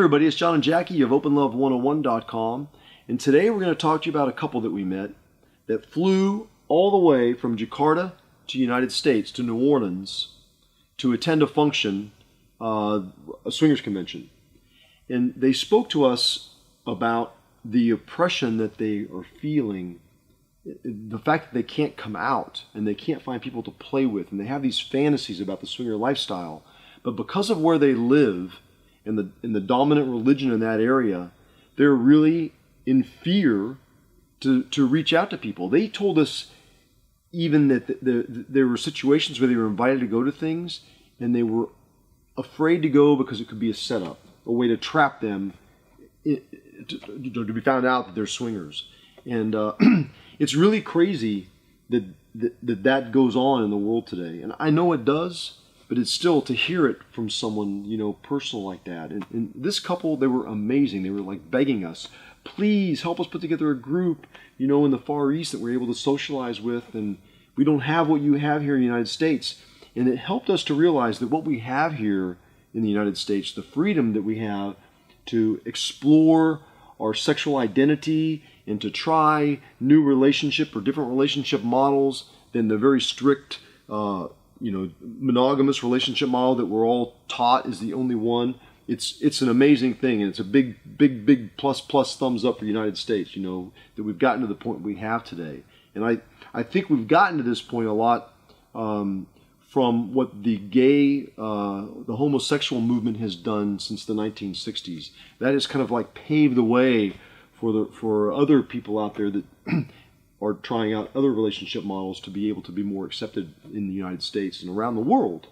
everybody, it's John and Jackie of OpenLove101.com, and today we're going to talk to you about a couple that we met that flew all the way from Jakarta to the United States, to New Orleans, to attend a function, a swingers convention. And they spoke to us about the oppression that they are feeling, the fact that they can't come out and they can't find people to play with, and they have these fantasies about the swinger lifestyle. But because of where they live and the dominant religion in that area, they're really in fear to reach out to people. They told us even that there were situations where they were invited to go to things and they were afraid to go because it could be a setup, a way to trap them to be found out that they're swingers. And it's really crazy that goes on in the world today. And I know it does, but it's still to hear it from someone, personal like that. And this couple, they were amazing. They were like begging us, please help us put together a group, in the Far East that we're able to socialize with. And we don't have what you have here in the United States. And it helped us to realize that what we have here in the United States, the freedom that we have to explore our sexual identity and to try new relationship or different relationship models than the very strict, monogamous relationship model that we're all taught is the only one. It's an amazing thing, and it's a big plus thumbs up for the United States, that we've gotten to the point we have today. And I think we've gotten to this point a lot from what the gay, the homosexual movement has done since the 1960s. That has kind of like paved the way for other people out there that are trying out other relationship models to be able to be more accepted in the United States and around the world.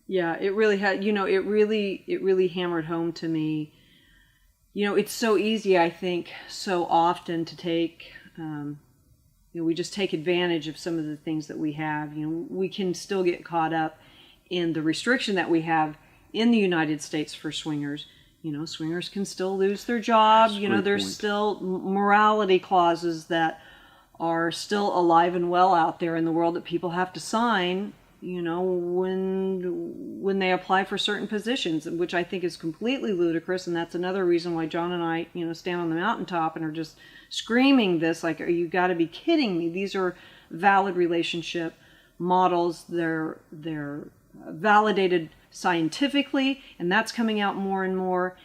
Yeah, it really had, it really hammered home to me. It's so easy, I think, so often to take, we just take advantage of some of the things that we have. We can still get caught up in the restriction that we have in the United States for swingers. Swingers can still lose their job. There's still morality clauses that are still alive and well out there in the world that people have to sign, when they apply for certain positions, which I think is completely ludicrous. And that's another reason why John and I, stand on the mountaintop and are just screaming this, like, you got to be kidding me. These are valid relationship models. They're validated scientifically, and that's coming out more and more.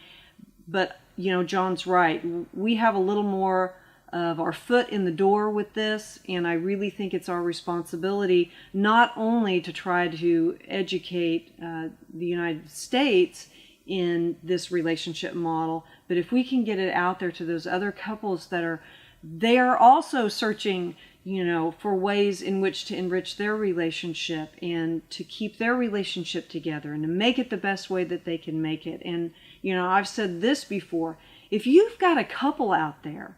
But John's right, we have a little more of our foot in the door with this, and I really think it's our responsibility not only to try to educate the United States in this relationship model, but if we can get it out there to those other couples they are also searching for ways in which to enrich their relationship and to keep their relationship together and to make it the best way that they can make it. And, I've said this before, if you've got a couple out there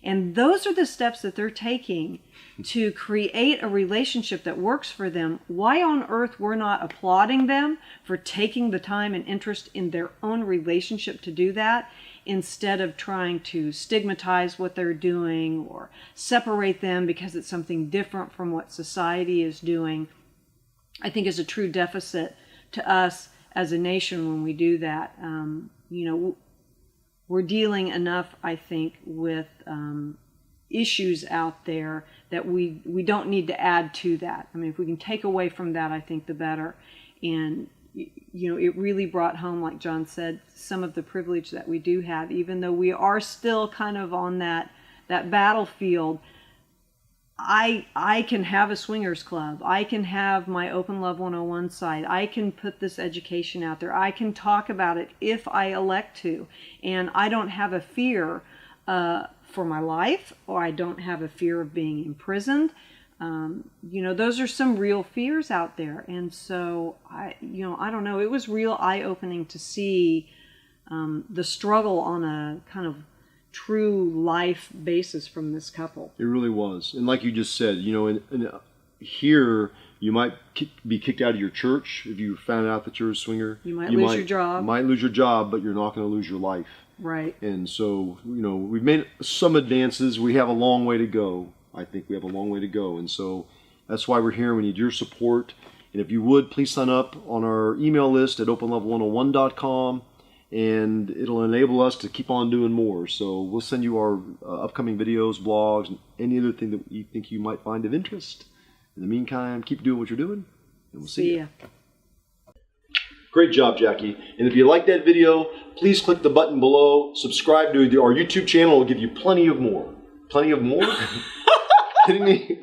and those are the steps that they're taking to create a relationship that works for them, why on earth we're not applauding them for taking the time and interest in their own relationship to do that, instead of trying to stigmatize what they're doing or separate them because it's something different from what society is doing, I think is a true deficit to us as a nation when we do that. We're dealing enough, I think, with issues out there that we don't need to add to that. I mean, if we can take away from that, I think the better. And it really brought home, like John said, some of the privilege that we do have, even though we are still kind of on that battlefield. I can have a swingers club. I can have my Open Love 101 site. I can put this education out there. I can talk about it if I elect to. And I don't have a fear for my life, or I don't have a fear of being imprisoned. Those are some real fears out there. And so, I don't know. It was real eye-opening to see the struggle on a kind of true life basis from this couple. It really was. And like you just said, here you might be kicked out of your church if you found out that you're a swinger. You might lose your job. You might lose your job, but you're not going to lose your life. Right. And so, we've made some advances. We have a long way to go. I think we have a long way to go. And so that's why we're here. We need your support. And if you would, please sign up on our email list at openlove101.com. and it'll enable us to keep on doing more. So we'll send you our upcoming videos, blogs, and any other thing that you think you might find of interest. In the meantime, keep doing what you're doing, and we'll see you. Great job, Jackie. And if you like that video, please click the button below, subscribe to our YouTube channel. It'll give you plenty of more. Plenty of more? Kidding me?